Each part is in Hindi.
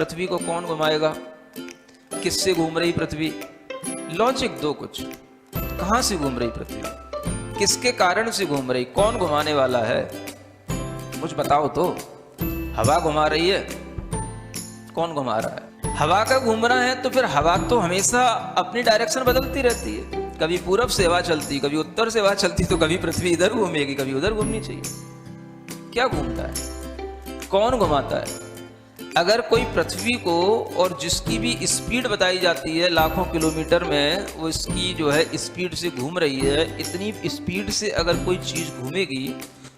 पृथ्वी को कौन घुमाएगा, किससे घूम रही पृथ्वी, लॉजिक दो कुछ। कहां से घूम रही पृथ्वी, किसके कारण से घूम रही, कौन घुमाने वाला है, कुछ बताओ तो। हवा घुमा रही है, कौन घुमा रहा है? हवा का घूमना है तो फिर हवा तो हमेशा अपनी डायरेक्शन बदलती रहती है। कभी पूरब से हवा चलती, कभी उत्तर से हवा चलती, तो कभी पृथ्वी इधर घूमेगी, कभी उधर घूमनी चाहिए। क्या घूमता है, कौन घुमाता है? अगर कोई पृथ्वी को, और जिसकी भी स्पीड बताई जाती है लाखों किलोमीटर में, वो इसकी जो है स्पीड से घूम रही है, इतनी स्पीड से अगर कोई चीज घूमेगी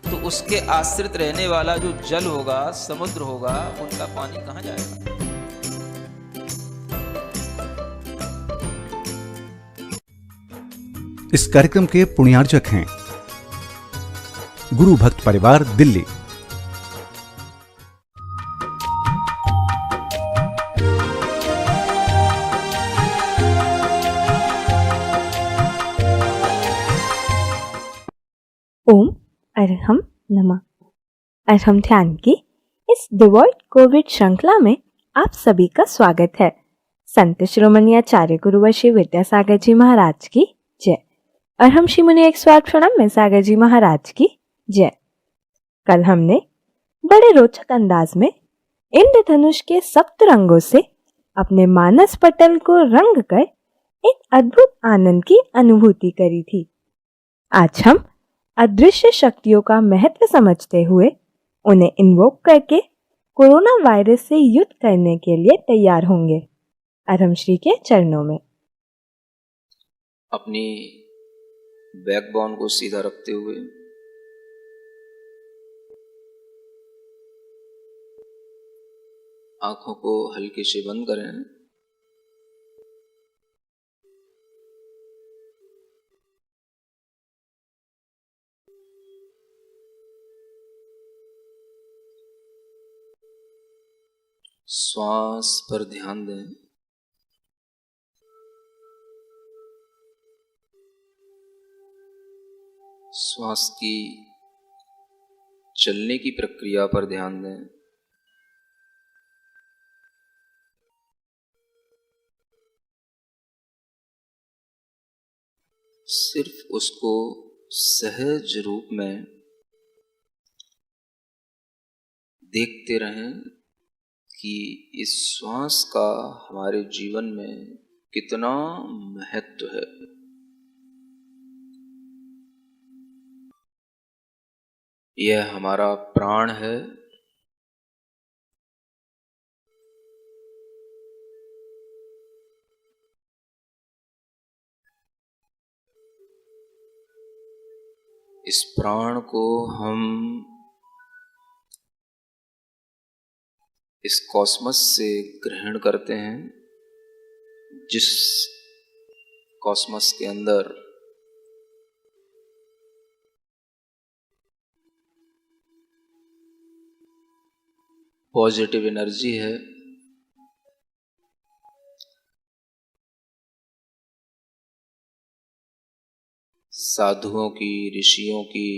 तो उसके आश्रित रहने वाला जो जल होगा, समुद्र होगा, उनका पानी कहाँ जाएगा? इस कार्यक्रम के पुण्यार्जक हैं गुरु भक्त परिवार, दिल्ली। ओम अरहम नमः। अरहम ध्यान की इस डिवॉइड कोविड श्रृंखला में आप सभी का स्वागत है। संत शिरोमणि आचार्य गुरुवर श्री विद्यासागर जी महाराज की जय। अरहम श्री मुनि एक स्वार्थ प्रणाम में सागर जी महाराज की जय। कल हमने बड़े रोचक अंदाज में इंद्रधनुष के सप्त रंगों से अपने मानस पटल को रंग कर एक अद्भुत आनंद की अनुभूति करी थी। आज हम अदृश्य शक्तियों का महत्व समझते हुए उन्हें इन्वोक करके कोरोना वायरस से युद्ध करने के लिए तैयार होंगे। अरहम श्री के चरणों में अपनी बैकबोन को सीधा रखते हुए आंखों को हल्के से बंद करें। श्वास पर ध्यान दें। श्वास की चलने की प्रक्रिया पर ध्यान दें। सिर्फ उसको सहज रूप में देखते रहें कि इस श्वास का हमारे जीवन में कितना महत्व है। यह हमारा प्राण है। इस प्राण को हम इस कॉस्मस से ग्रहण करते हैं, जिस कॉस्मस के अंदर पॉजिटिव एनर्जी है, साधुओं की, ऋषियों की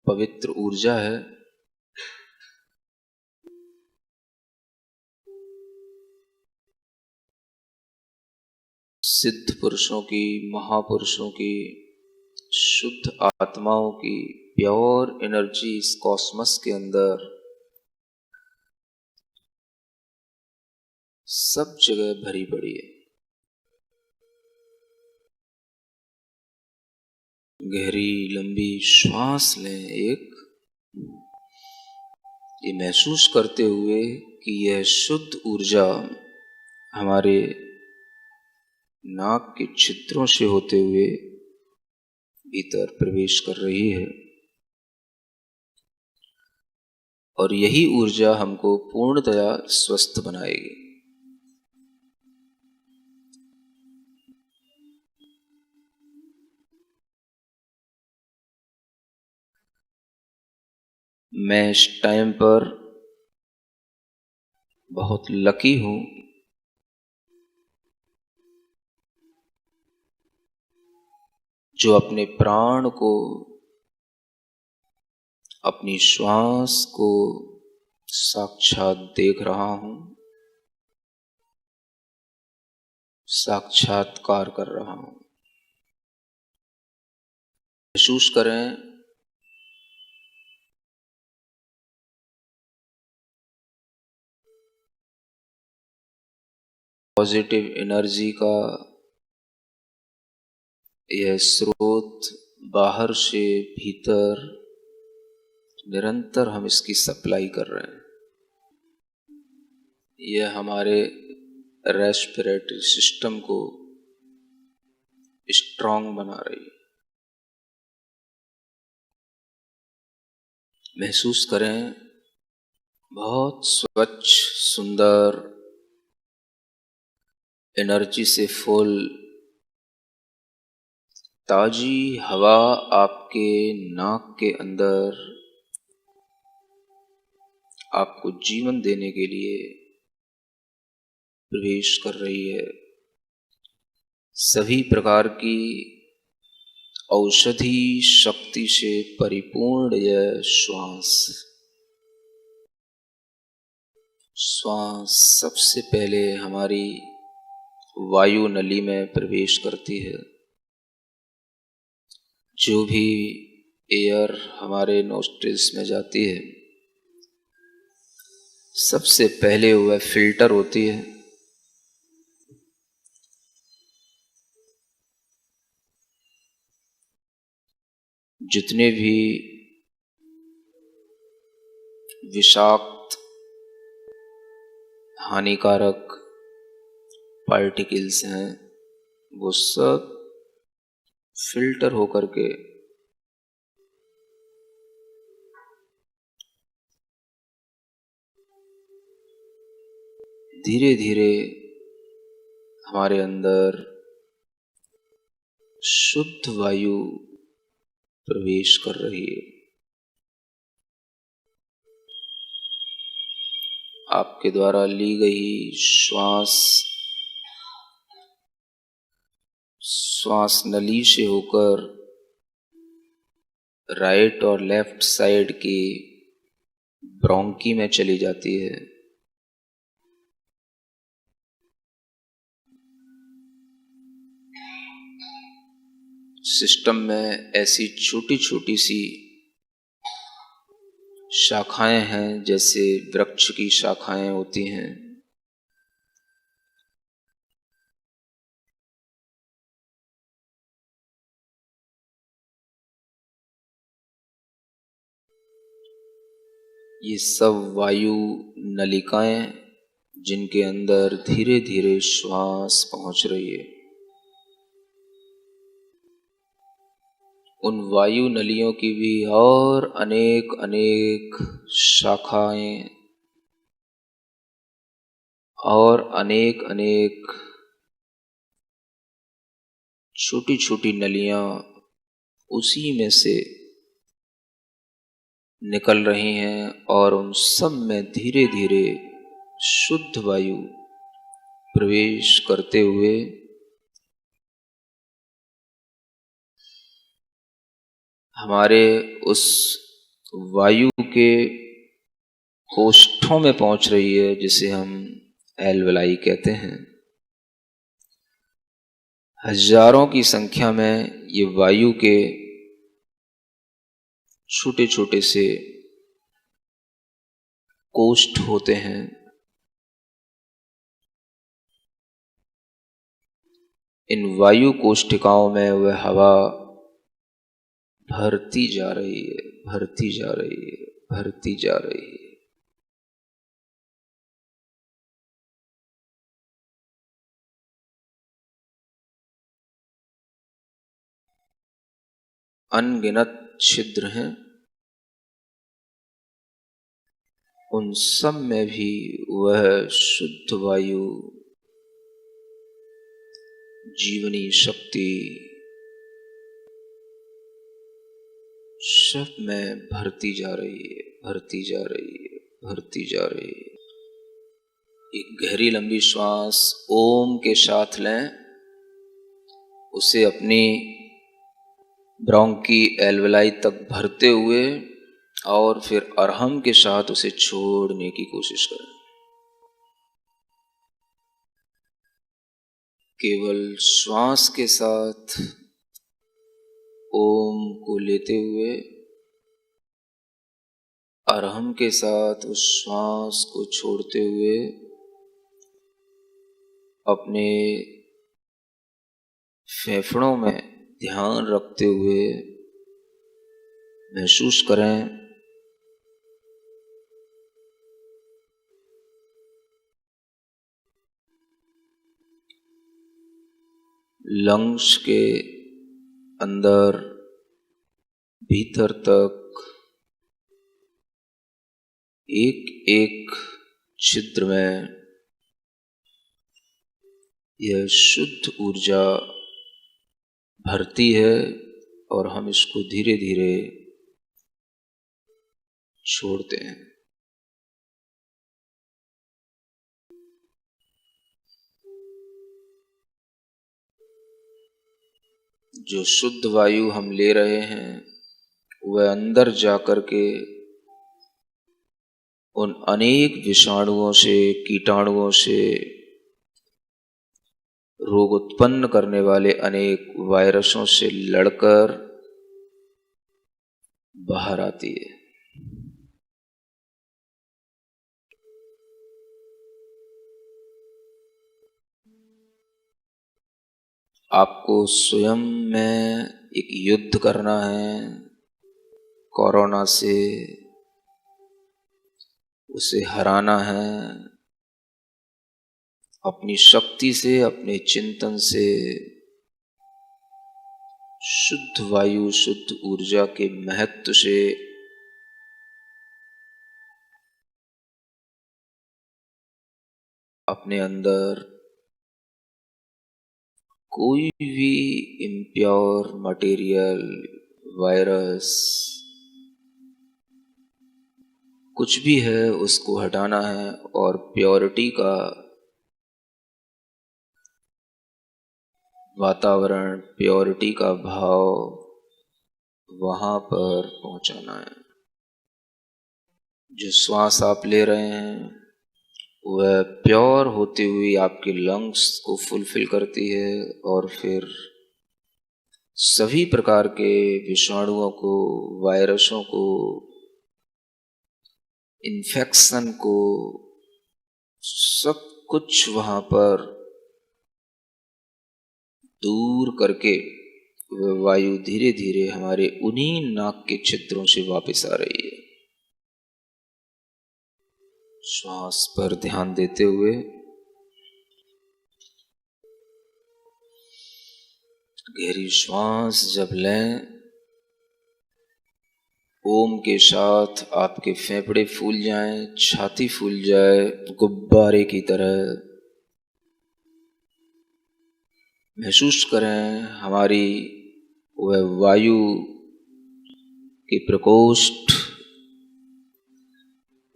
पवित्र ऊर्जा है, सिद्ध पुरुषों की, महापुरुषों की, शुद्ध आत्माओं की प्योर एनर्जी इस कॉस्मस के अंदर सब जगह भरी पड़ी है। गहरी लंबी श्वास लें, एक ये महसूस करते हुए कि यह शुद्ध ऊर्जा हमारे नाक के छिद्रों से होते हुए भीतर प्रवेश कर रही है, और यही ऊर्जा हमको पूर्णतया स्वस्थ बनाएगी। मैं इस टाइम पर बहुत लकी हूं जो अपने प्राण को, अपनी श्वास को साक्षात देख रहा हूं, साक्षात्कार कर रहा हूं। महसूस करें पॉजिटिव एनर्जी का यह स्रोत बाहर से भीतर निरंतर हम इसकी सप्लाई कर रहे हैं। यह हमारे रेस्पिरेटरी सिस्टम को स्ट्रांग बना रही है। महसूस करें बहुत स्वच्छ सुंदर एनर्जी से फुल ताजी हवा आपके नाक के अंदर आपको जीवन देने के लिए प्रवेश कर रही है। सभी प्रकार की औषधि शक्ति से परिपूर्ण यह श्वास सबसे पहले हमारी वायु नली में प्रवेश करती है। जो भी एयर हमारे नोस्ट्रिल्स में जाती है सबसे पहले वह फिल्टर होती है। जितने भी विषाक्त हानिकारक पार्टिकल्स हैं वो सब फिल्टर होकर के धीरे धीरे हमारे अंदर शुद्ध वायु प्रवेश कर रही है। आपके द्वारा ली गई श्वास नली से होकर राइट और लेफ्ट साइड की ब्रोंकी में चली जाती है। सिस्टम में ऐसी छोटी छोटी सी शाखाएं हैं जैसे वृक्ष की शाखाएं होती हैं। ये सब वायु नलिकाएं जिनके अंदर धीरे धीरे श्वास पहुंच रही है। उन वायु नलियों की भी और अनेक अनेक शाखाएं और अनेक अनेक छोटी छोटी नलियां उसी में से निकल रही हैं और उन सब में धीरे धीरे शुद्ध वायु प्रवेश करते हुए हमारे उस वायु के कोष्ठों में पहुंच रही है जिसे हम एल्वेलाई कहते हैं। हजारों की संख्या में ये वायु के छोटे छोटे से कोष्ठ होते हैं। इन वायु कोष्ठिकाओं में वह हवा भरती जा रही है, भरती जा रही है, भरती जा रही है। अनगिनत छिद्र हैं, उन सब में भी वह शुद्ध वायु जीवनी शक्ति सब में भरती जा रही है, भरती जा रही है, भरती जा रही है। एक गहरी लंबी श्वास ओम के साथ लें, उसे अपनी ब्रोंकी एल्वेलाई तक भरते हुए और फिर अरहम के साथ उसे छोड़ने की कोशिश करें। केवल श्वास के साथ ओम को लेते हुए अरहम के साथ उस श्वास को छोड़ते हुए अपने फेफड़ों में ध्यान रखते हुए महसूस करें लंग्स के अंदर भीतर तक एक एक छिद्र में यह शुद्ध ऊर्जा भरती है और हम इसको धीरे धीरे छोड़ते हैं। जो शुद्ध वायु हम ले रहे हैं वह अंदर जाकर के उन अनेक विषाणुओं से, कीटाणुओं से, रोग उत्पन्न करने वाले अनेक वायरसों से लड़कर बाहर आती है। आपको स्वयं में एक युद्ध करना है कोरोना से, उसे हराना है अपनी शक्ति से, अपने चिंतन से, शुद्ध वायु, शुद्ध ऊर्जा के महत्व से। अपने अंदर कोई भी इम्प्योर मटेरियल, वायरस, कुछ भी है उसको हटाना है और प्योरिटी का वातावरण, प्योरिटी का भाव वहां पर पहुंचाना है। जो श्वास आप ले रहे हैं वह प्योर होती हुई आपके लंग्स को फुलफिल करती है और फिर सभी प्रकार के विषाणुओं को, वायरसों को, इन्फेक्शन को, सब कुछ वहां पर दूर करके वह वायु धीरे धीरे हमारे उन्हीं नाक के छिद्रों से वापस आ रही है। श्वास पर ध्यान देते हुए गहरी श्वास जब लें, ओम के साथ आपके फेफड़े फूल जाएं, छाती फूल जाए गुब्बारे की तरह। महसूस करें हमारी वह वायु के प्रकोष्ठ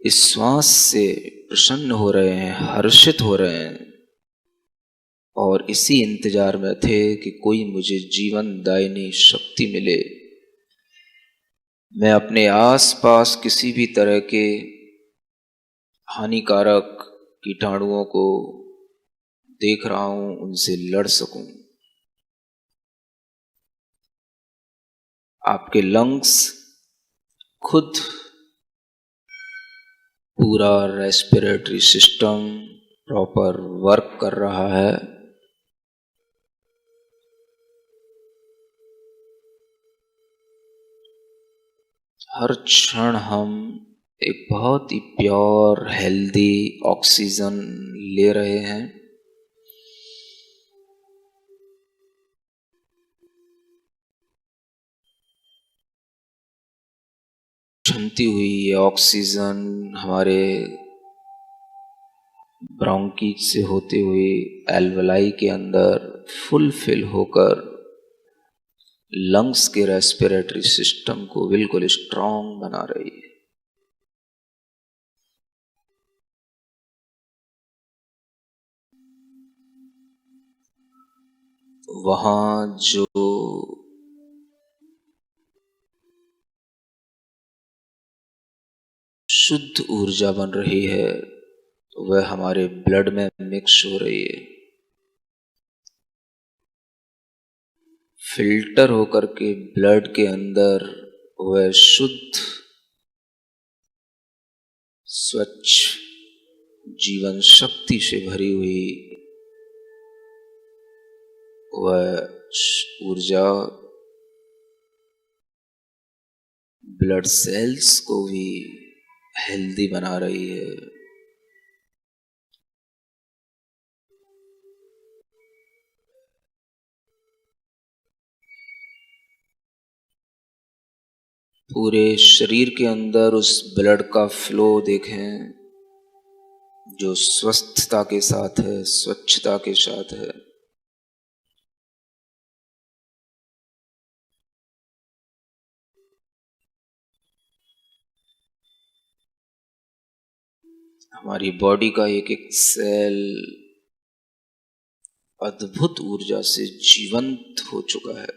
इस श्वास से प्रसन्न हो रहे हैं, हर्षित हो रहे हैं और इसी इंतजार में थे कि कोई मुझे जीवन दायिनी शक्ति मिले। मैं अपने आसपास किसी भी तरह के हानिकारक कीटाणुओं को देख रहा हूं, उनसे लड़ सकूं। आपके लंग्स खुद पूरा रेस्पिरेटरी सिस्टम प्रॉपर वर्क कर रहा है। हर क्षण हम एक बहुत ही प्योर, हेल्दी ऑक्सीजन ले रहे हैं। क्षमती हुई ये ऑक्सीजन हमारे ब्रोंकीज से होते हुए एल्वलाई के अंदर फुलफिल होकर लंग्स के रेस्पिरेटरी सिस्टम को बिल्कुल स्ट्रांग बना रही है। वहां जो शुद्ध ऊर्जा बन रही है, वह हमारे ब्लड में मिक्स हो रही है, फिल्टर होकर के ब्लड के अंदर वह शुद्ध स्वच्छ जीवन शक्ति से भरी हुई वह ऊर्जा ब्लड सेल्स को भी हेल्दी बना रही है। पूरे शरीर के अंदर उस ब्लड का फ्लो देखें जो स्वस्थता के साथ है, स्वच्छता के साथ है। हमारी बॉडी का एक एक सेल अद्भुत ऊर्जा से जीवंत हो चुका है।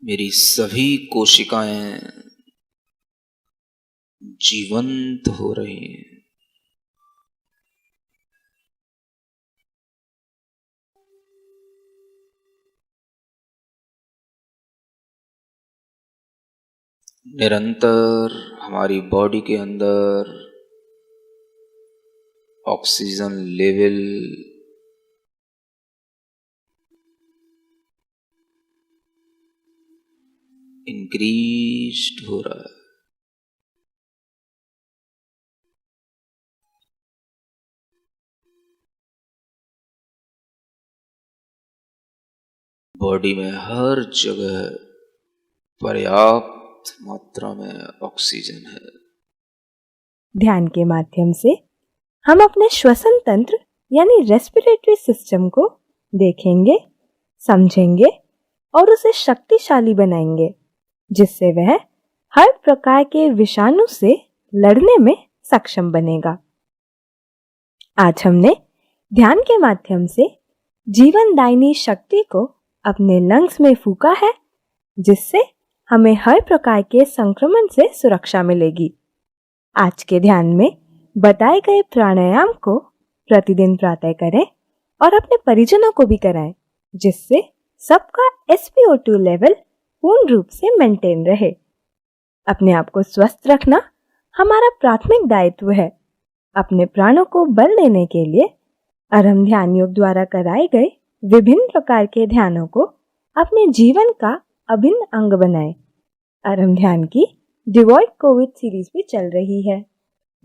मेरी सभी कोशिकाएं जीवंत हो रही हैं। निरंतर हमारी बॉडी के अंदर ऑक्सीजन लेवल इंक्रीज्ड हो रहा है। बॉडी में हर जगह पर्याप्त मात्रा में ऑक्सीजन है। ध्यान के माध्यम से हम अपने श्वसन तंत्र यानी रेस्पिरेटरी सिस्टम को देखेंगे, समझेंगे और उसे शक्तिशाली बनाएंगे, जिससे वह हर प्रकार के विषाणु से लड़ने में सक्षम बनेगा। आज हमने ध्यान के माध्यम से जीवनदायिनी शक्ति को अपने लंग्स में फूंका है, जिससे हमें हर प्रकार के संक्रमण से सुरक्षा मिलेगी। आज के ध्यान में बताए गए प्राणायाम को प्रतिदिन प्रातः करें और अपने परिजनों को भी कराएं, जिससे सबका SpO2 लेवल पूर्ण रूप से मेंटेन रहे। अपने आप को स्वस्थ रखना हमारा प्राथमिक दायित्व है। अपने प्राणों को बल देने के लिए अरहम ध्यान योग द्वारा कराए गए विभिन्न प्रकार के ध्यानों को अपने जीवन का अभिन्न अंग बनाएं। अरहम ध्यान की डिवॉइड कोविड सीरीज भी चल रही है,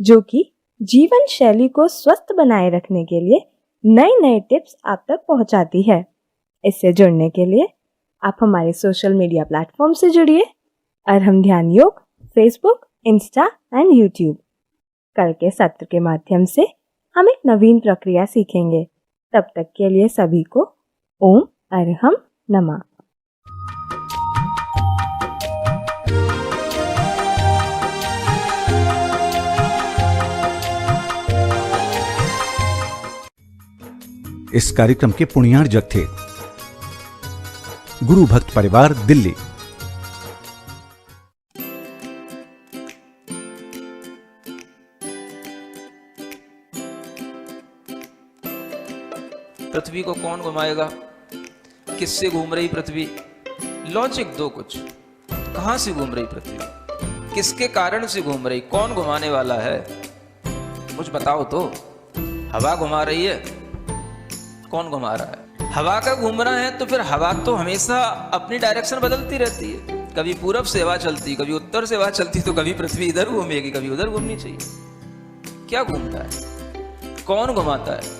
जो कि जीवन शैली को स्वस्थ बनाए रखने के लिए नए नए टिप्स आप तक पहुंचाती है। इससे जुड़ने के लिए आप हमारे सोशल मीडिया प्लेटफॉर्म से जुड़िए, अरहम ध्यान योग, फेसबुक, इंस्टा एंड यूट्यूब। कल के सत्र के माध्यम से हम एक नवीन प्रक्रिया सीखेंगे। तब तक के लिए सभी को ओम अरहम नमः। इस कार्यक्रम के पुण्यार्जक थे गुरु भक्त परिवार, दिल्ली। पृथ्वी को कौन घुमाएगा? किससे घूम रही पृथ्वी? लॉजिक दो कुछ। कहां से घूम रही पृथ्वी? किसके कारण से घूम रही? कौन घुमाने वाला है? कुछ बताओ तो। हवा घुमा रही है? कौन घुमा रहा है? हवा का घूमना है तो फिर हवा तो हमेशा अपनी डायरेक्शन बदलती रहती है। कभी पूरब से हवा चलती, कभी उत्तर से हवा चलती, तो कभी पृथ्वी इधर घूमेगी, कभी उधर घूमनी चाहिए। क्या घूमता है? कौन घुमाता है?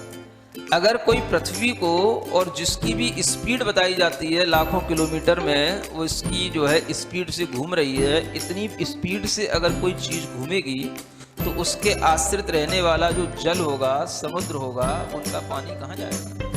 अगर कोई पृथ्वी को, और जिसकी भी स्पीड बताई जाती है लाखों किलोमीटर में, वो इसकी जो है स्पीड से घूम रही है, इतनी स्पीड से अगर कोई चीज घूमेगी तो उसके आश्रित रहने वाला जो जल होगा, समुद्र होगा, उनका पानी कहाँ जाएगा?